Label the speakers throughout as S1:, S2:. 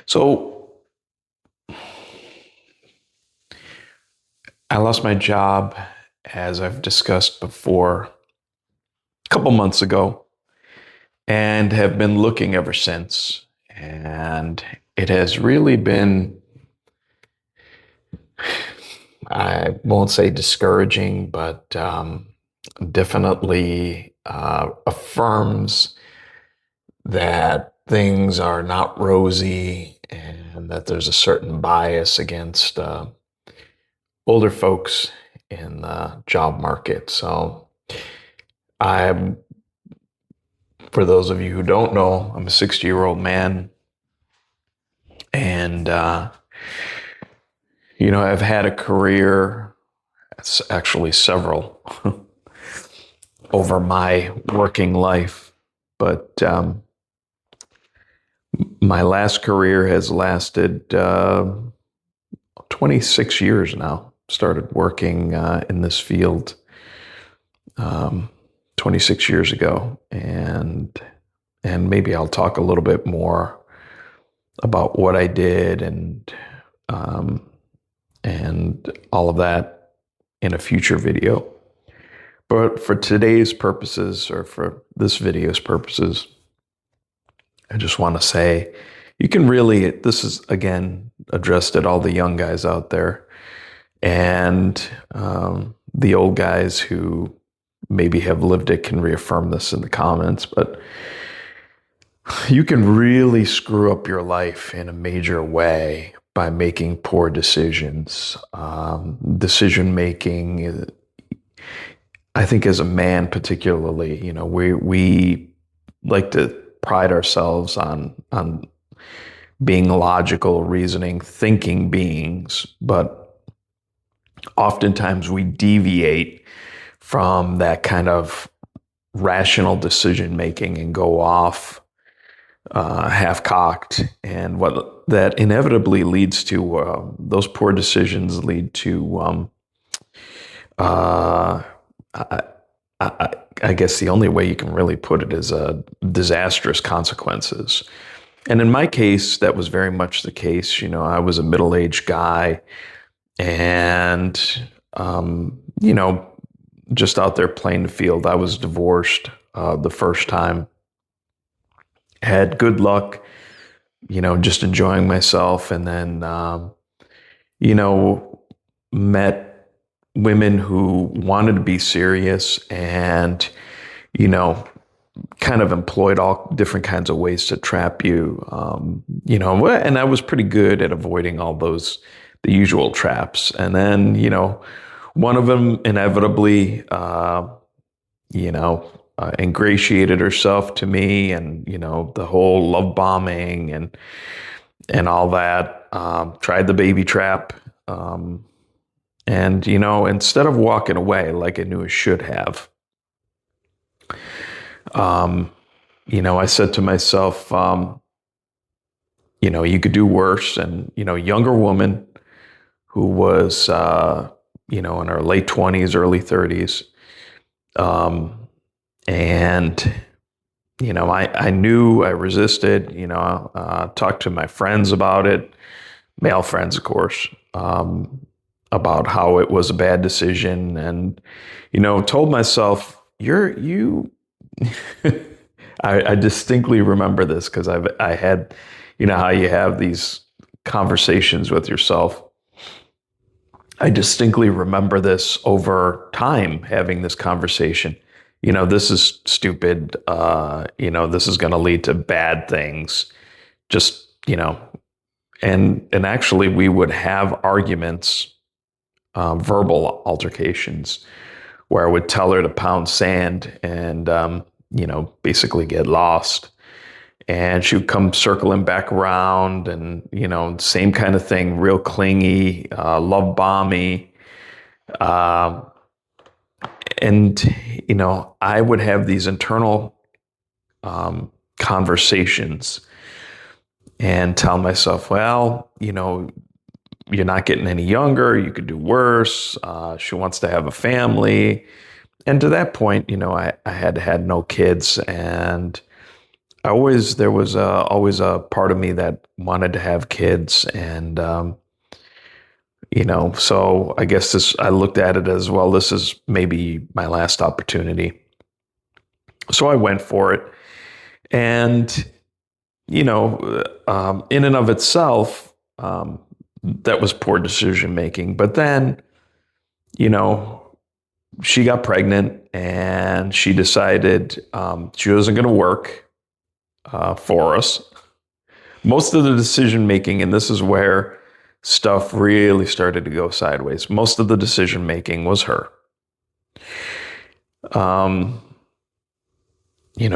S1: So I lost my job, as I've discussed before, a couple months ago, and have been looking ever since. And it has really been, I won't say discouraging, but definitely affirms that things are not rosy and that there's a certain bias against older folks in the job market. So I'm, for those of you who don't know, I'm a 60-year-old man, and I've had a career. It's actually several over my working life, but my last career has lasted 26 years now. Started working in this field um, 26 years ago, and maybe I'll talk a little bit more about what I did um, and all of that in a future video. But for today's purposes, or for this video's purposes, I just want to say you can really, this is again addressed at all the young guys out there and the old guys who maybe have lived it can reaffirm this in the comments, but you can really screw up your life in a major way by making poor decisions. Decision making, I think, as a man particularly, we like to pride ourselves on being logical, reasoning, thinking beings, but oftentimes we deviate from that kind of rational decision making and go off half-cocked, and what that inevitably leads to, those poor decisions lead to, I, I guess the only way you can really put it is disastrous consequences. And in my case, that was very much the case. I was a middle-aged guy, and just out there playing the field. I was divorced the first time. Had good luck, just enjoying myself, and then, met women who wanted to be serious and, kind of employed all different kinds of ways to trap you, and I was pretty good at avoiding all those, the usual traps. And then, one of them inevitably, ingratiated herself to me, and the whole love bombing and all that. Tried the baby trap, and instead of walking away like I knew I should have, I said to myself, you could do worse. And younger woman who was in her late 20s, early 30s. And, I knew I resisted, talked to my friends about it, male friends, of course, about how it was a bad decision. And, told myself, I distinctly remember this because I had, how you have these conversations with yourself. I distinctly remember this over time, having this conversation. This is stupid. This is going to lead to bad things. Just, and actually we would have arguments, verbal altercations, where I would tell her to pound sand and, basically get lost. And she would come circling back around and, same kind of thing, real clingy, love bomby. And, I would have these internal conversations and tell myself, well, you're not getting any younger. You could do worse. She wants to have a family. And to that point, I had had no kids, and there was always a part of me that wanted to have kids, and so I guess I looked at it as, well, this is maybe my last opportunity. So I went for it, and in and of itself, that was poor decision making. But then, you know, she got pregnant, and she decided she wasn't going to work for us. Most of the decision making, and this is where stuff really started to go sideways. Most of the decision making was her. Um,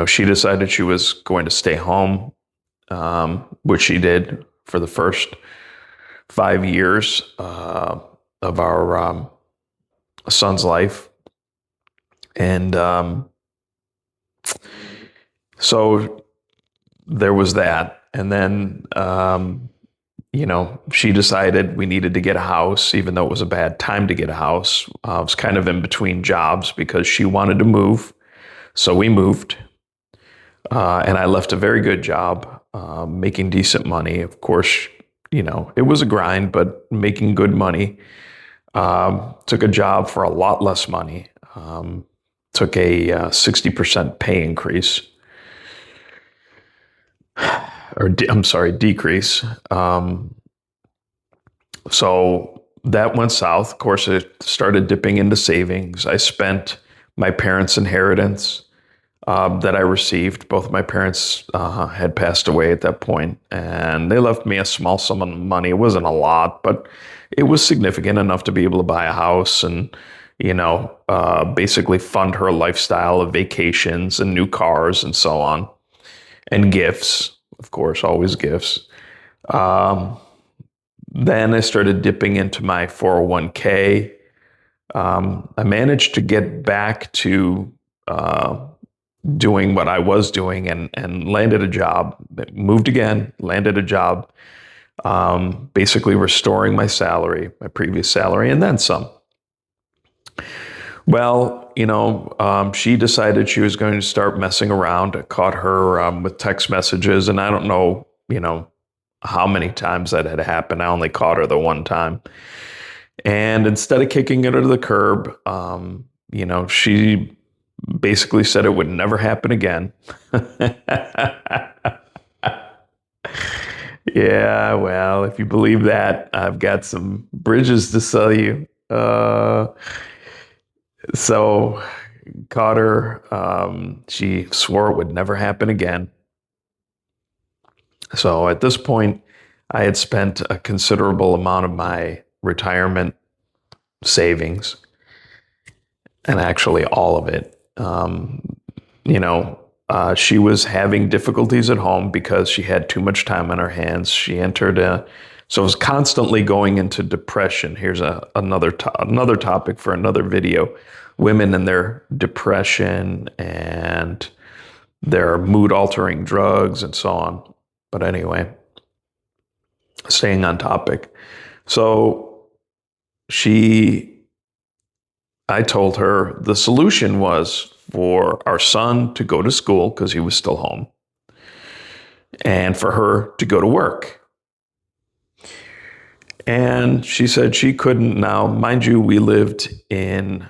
S1: she decided she was going to stay home, which she did for the first 5 years of our son's life. And so there was that. And then, she decided we needed to get a house, even though it was a bad time to get a house. I was kind of in between jobs because she wanted to move. So we moved. And I left a very good job, making decent money. Of course, it was a grind, but making good money. Took a job for a lot less money. Took a 60% pay increase. I'm sorry, decrease. So that went south. Of course, it started dipping into savings. I spent my parents' inheritance that I received. Both of my parents had passed away at that point, and they left me a small sum of money. It wasn't a lot, but it was significant enough to be able to buy a house and, basically fund her lifestyle of vacations and new cars and so on, and gifts, of course, always gifts. Then I started dipping into my 401k. I managed to get back to doing what I was doing, and landed a job, moved again, landed a job, basically restoring my salary, my previous salary, and then some. Well, she decided she was going to start messing around. I caught her with text messages, and I don't know, how many times that had happened. I only caught her the one time. And instead of kicking her to the curb, she basically said it would never happen again. Yeah, well, if you believe that, I've got some bridges to sell you. So caught her. She swore it would never happen again. So at this point, I had spent a considerable amount of my retirement savings, and actually all of it. She was having difficulties at home because she had too much time on her hands. She so it was constantly going into depression. Here's another topic for another video: women and their depression and their mood-altering drugs and so on. But anyway, staying on topic. So I told her the solution was for our son to go to school because he was still home, and for her to go to work. And she said she couldn't. Now, mind you, we lived in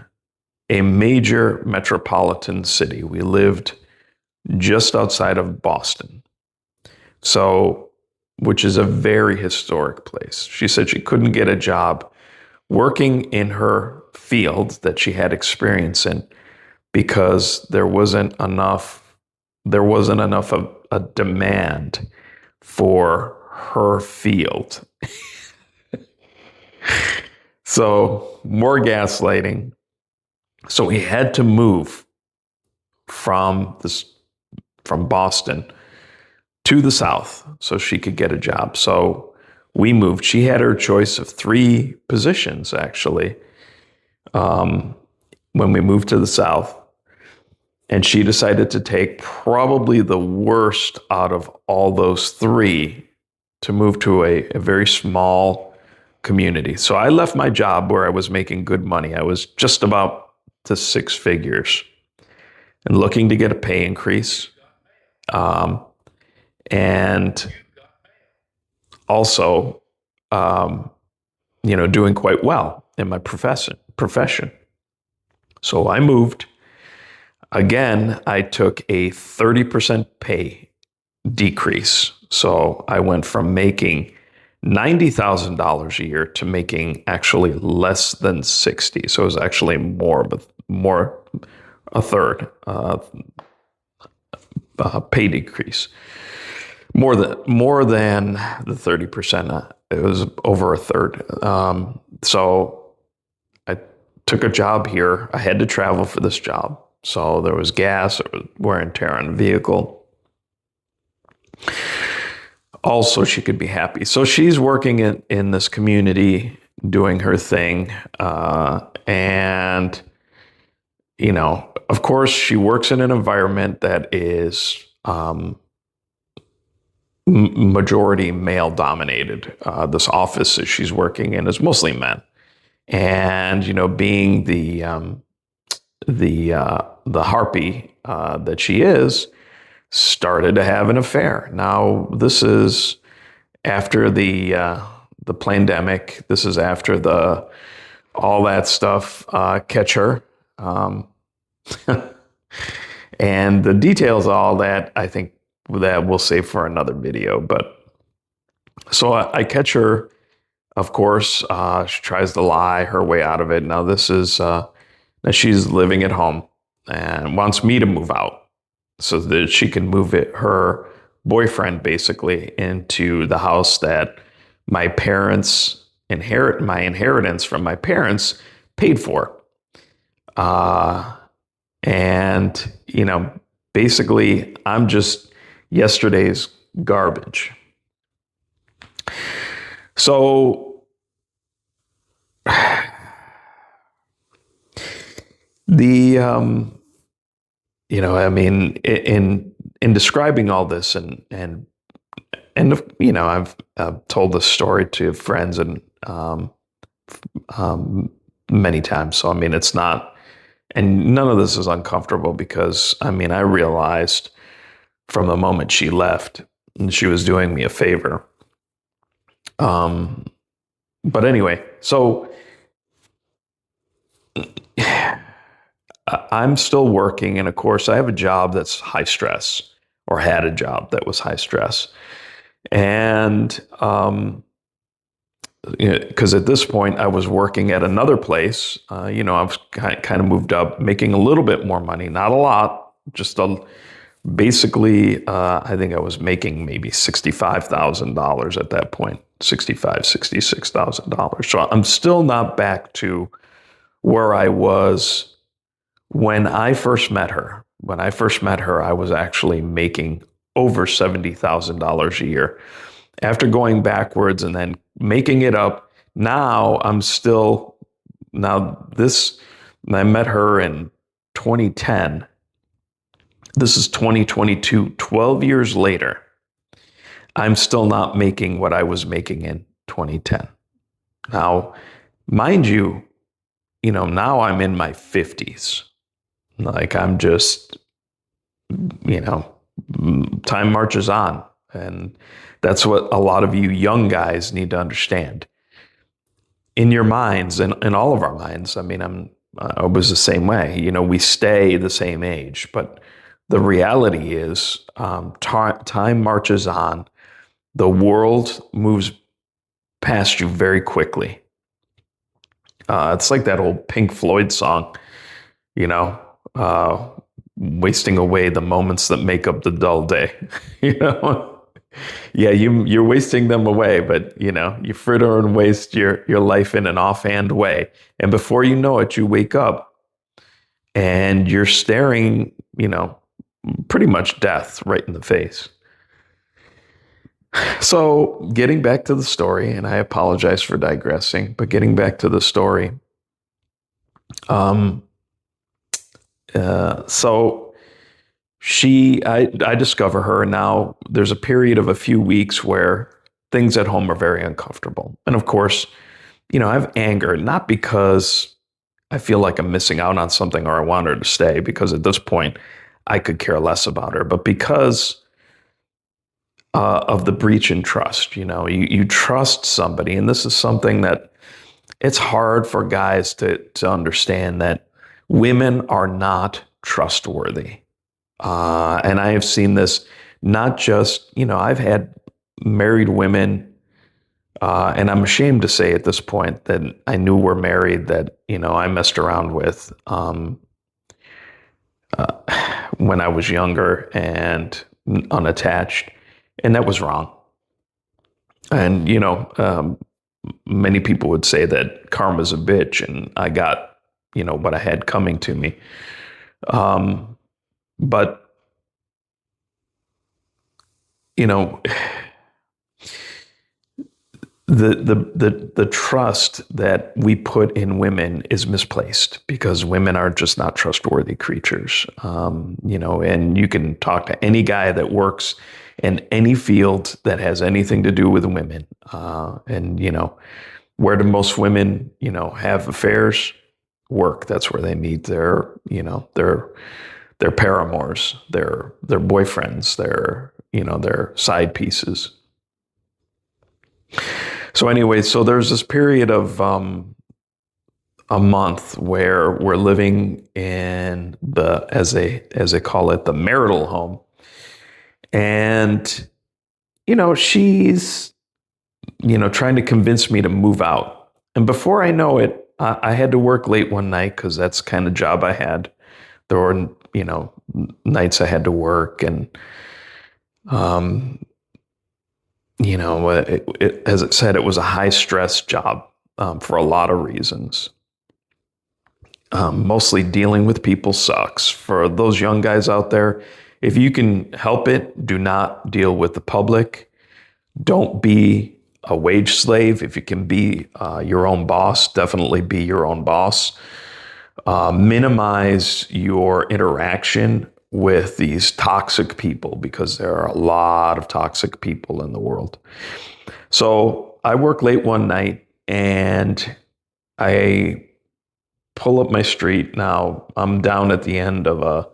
S1: a major metropolitan city. We lived just outside of Boston, which is a very historic place. She said she couldn't get a job working in her field that she had experience in because there wasn't enough of a demand for her field. So more gaslighting. So he had to move from Boston to the South so she could get a job. So we moved. She had her choice of 3 positions, actually, when we moved to the South. And she decided to take probably the worst out of all those 3 to move to a very small community. So I left my job where I was making good money. I was just about to 6 figures and looking to get a pay increase. Um, and also, um, doing quite well in my profession. So I moved. Again, I took a 30% pay decrease. So I went from making $90,000 a year to making actually less than 60. So it was actually more a third pay decrease. More than the 30%. It was over a third. So I took a job here. I had to travel for this job. So there was gas, there was wear and tear on the vehicle. Also, she could be happy. So she's working in this community, doing her thing. And, of course, she works in an environment that is majority male dominated. This office that she's working in is mostly men. And, being the harpy that she is, started to have an affair. Now, this is after the pandemic. This is after all that stuff catch her, and the details of all that, I think that we'll save for another video. But so I catch her. Of course, she tries to lie her way out of it. Now, this is now she's living at home and wants me to move out so that she can move her boyfriend basically into the house that my parents my inheritance from my parents paid for. And, basically I'm just yesterday's garbage. So in describing all this and I've told this story to friends and many times. So it's not, and none of this is uncomfortable because I realized from the moment she left, and she was doing me a favor. But anyway, so I'm still working, and of course, I have a job that's high stress, or had a job that was high stress, and because at this point I was working at another place. I was kind of moved up, making a little bit more money, not a lot, just basically. I think I was making maybe $65,000 at that point, $66,000. So I'm still not back to where I was when I first met her. When I first met her, I was actually making over $70,000 a year. After going backwards and then making it up, now I met her in 2010. This is 2022, 12 years later. I'm still not making what I was making in 2010. Now, mind you, now I'm in my 50s. Like I'm just, time marches on. And that's what a lot of you young guys need to understand. In your minds, and in all of our minds, I was the same way. We stay the same age, but the reality is time marches on. The world moves past you very quickly. It's like that old Pink Floyd song, wasting away the moments that make up the dull day. Yeah, you're wasting them away, but you fritter and waste your life in an offhand way, and before you know it, you wake up and you're staring, pretty much death right in the face. So, getting back to the story, and I apologize for digressing, but getting back to the story, so I discover her, and now there's a period of a few weeks where things at home are very uncomfortable. And of course, I have anger, not because I feel like I'm missing out on something or I want her to stay, because at this point, I could care less about her. But because of the breach in trust, you trust somebody, and this is something that it's hard for guys to understand, that women are not trustworthy. And I have seen this not just, I've had married women, and I'm ashamed to say at this point that I knew were married, that, I messed around with when I was younger and unattached. And that was wrong. And, many people would say that karma's a bitch, and I got, what I had coming to me. But, you know, the trust that we put in women is misplaced, because women are just not trustworthy creatures. And you can talk to any guy that works in any field that has anything to do with women. Where do most women, have affairs? Work. That's where they meet their paramours, their boyfriends, their side pieces. So anyway, so there's this period of a month where we're living in as they call it, the marital home, and she's trying to convince me to move out. And before I know it, I had to work late one night, because that's the kind of job I had. There were nights I had to work, and as it said, it was a high stress job for a lot of reasons. Mostly dealing with people sucks. For those young guys out there, if you can help it, do not deal with the public. Don't be a wage slave. If you can be your own boss, definitely be your own boss. Minimize your interaction with these toxic people, because there are a lot of toxic people in the world. So I work late one night, and I pull up my street. Now I'm down at the end of a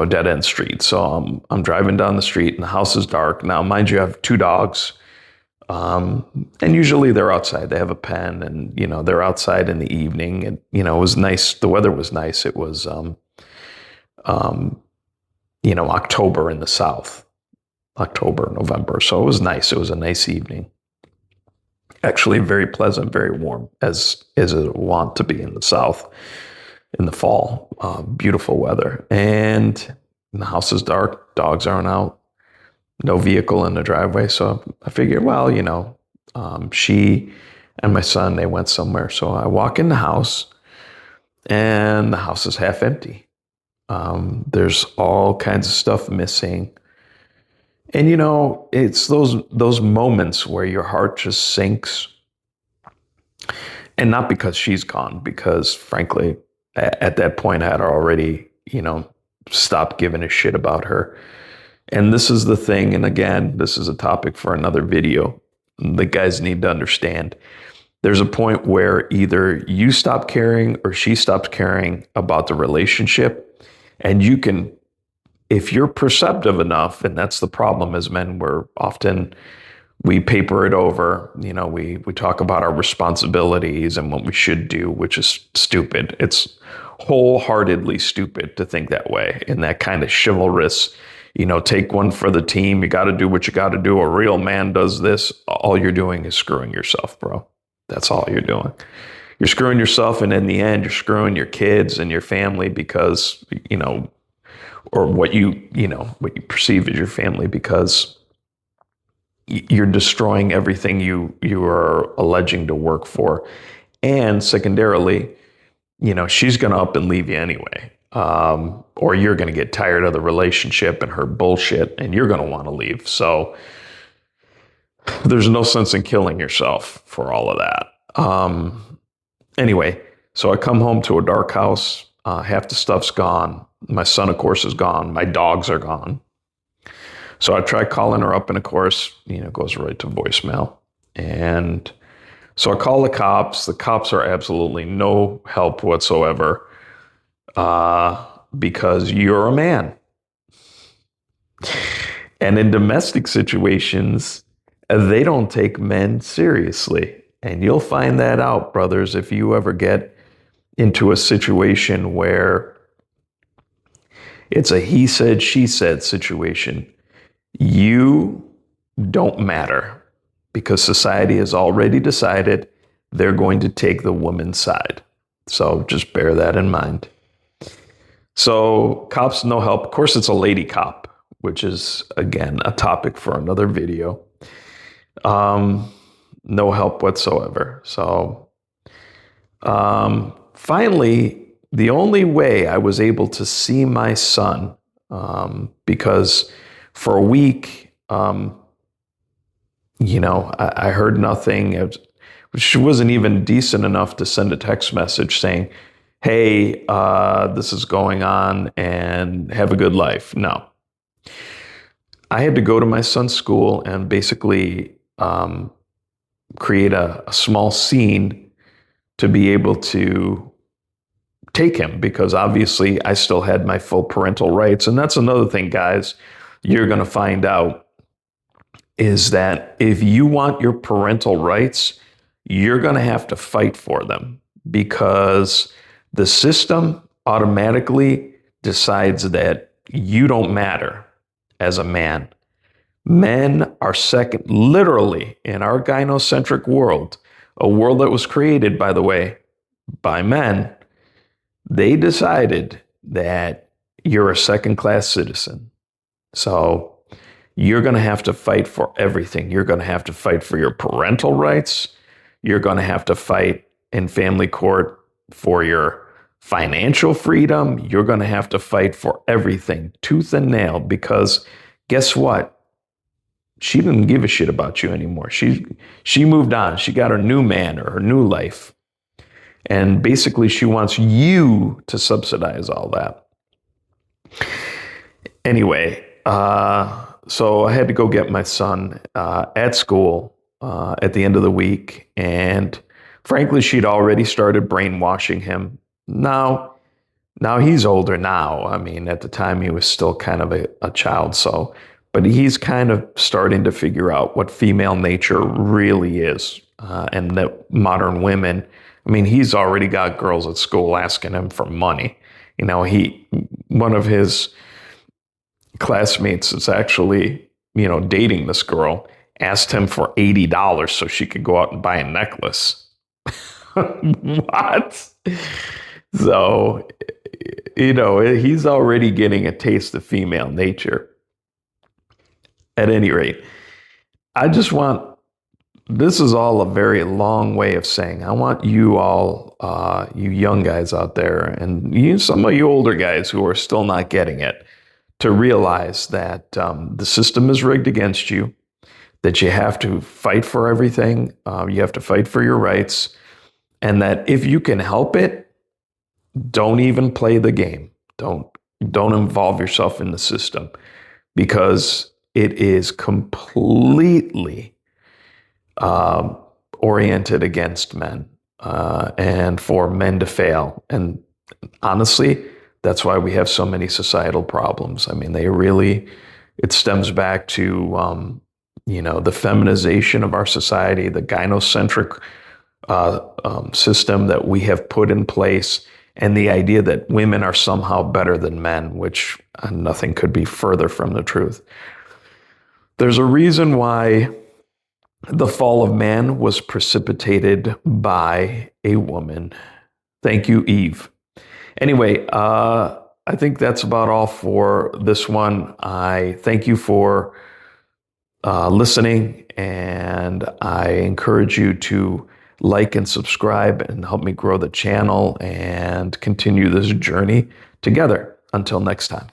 S1: dead end street. So I'm driving down the street, and the house is dark. Now, mind you, I have two dogs. And usually they're outside. They have a pen, and, they're outside in the evening. And, it was nice. The weather was nice. It was, October in the South, October, November. So it was nice. It was a nice evening. Actually, very pleasant, very warm, as it want to be in the South in the fall. Beautiful weather. And the house is dark. Dogs aren't out. No vehicle in the driveway. So I figured, well, she and my son, they went somewhere. So I walk in the house, and the house is half empty. There's all kinds of stuff missing. And, it's those moments where your heart just sinks. And not because she's gone, because frankly, at that point, I had already, stopped giving a shit about her. And this is the thing. And again, this is a topic for another video. The guys need to understand. There's a point where either you stop caring or she stops caring about the relationship. And you can, if you're perceptive enough, and that's the problem as men, we paper it over. We talk about our responsibilities and what we should do, which is stupid. It's wholeheartedly stupid to think that way, in that kind of chivalrous, take one for the team. You got to do what you got to do. A real man does this. All you're doing is screwing yourself, bro. That's all you're doing. You're screwing yourself, and in the end, you're screwing your kids and your family, because, or what you perceive as your family, because you're destroying everything you are alleging to work for. And secondarily, she's going to up and leave you anyway. Or you're going to get tired of the relationship and her bullshit, and you're going to want to leave. So there's no sense in killing yourself for all of that. Anyway, so I come home to a dark house. Half the stuff's gone. My son, of course, is gone. My dogs are gone. So I try calling her up, and of course, goes right to voicemail. And so I call the cops. The cops are absolutely no help whatsoever. because you're a man. And in domestic situations, they don't take men seriously. And you'll find that out, brothers, if you ever get into a situation where it's a he said, she said situation. You don't matter because society has already decided they're going to take the woman's side. So just bear that in mind. So cops no help. Of course, it's a lady cop, which is, again, a topic for another video. No help whatsoever. So finally, the only way I was able to see my son, because for a week, I heard nothing. She wasn't even decent enough to send a text message saying, hey, this is going on and have a good life. No. I had to go to my son's school and basically create a small scene to be able to take him, because obviously I still had my full parental rights. And that's another thing, guys, you're going to find out is that if you want your parental rights, you're going to have to fight for them, because the system automatically decides that you don't matter as a man. Men are second, literally, in our gynocentric world, a world that was created, by the way, by men. They decided that you're a second-class citizen. So you're going to have to fight for everything. You're going to have to fight for your parental rights. You're going to have to fight in family court for your financial freedom. You're going to have to fight for everything, tooth and nail, because guess what? She didn't give a shit about you anymore. She moved on. She got her new man or her new life. And basically, she wants you to subsidize all that. Anyway, so I had to go get my son at school at the end of the week. And frankly, she'd already started brainwashing him. Now he's older now. I mean, at the time, he was still kind of a child. But he's kind of starting to figure out what female nature really is. And that modern women, I mean, he's already got girls at school asking him for money. One of his classmates is actually, dating this girl, asked him for $80 so she could go out and buy a necklace. What? So, he's already getting a taste of female nature. At any rate, this is all a very long way of saying, I want you all, you young guys out there, and some of you older guys who are still not getting it, to realize that the system is rigged against you, that you have to fight for everything, you have to fight for your rights, and that if you can help it, don't even play the game. Don't involve yourself in the system, because it is completely oriented against men and for men to fail. And honestly, that's why we have so many societal problems. I mean, it stems back to, the feminization of our society, the gynocentric system that we have put in place, and the idea that women are somehow better than men, which nothing could be further from the truth. There's a reason why the fall of man was precipitated by a woman. Thank you, Eve. Anyway, I think that's about all for this one. I thank you for listening, and I encourage you to like and subscribe and help me grow the channel and continue this journey together. Until next time.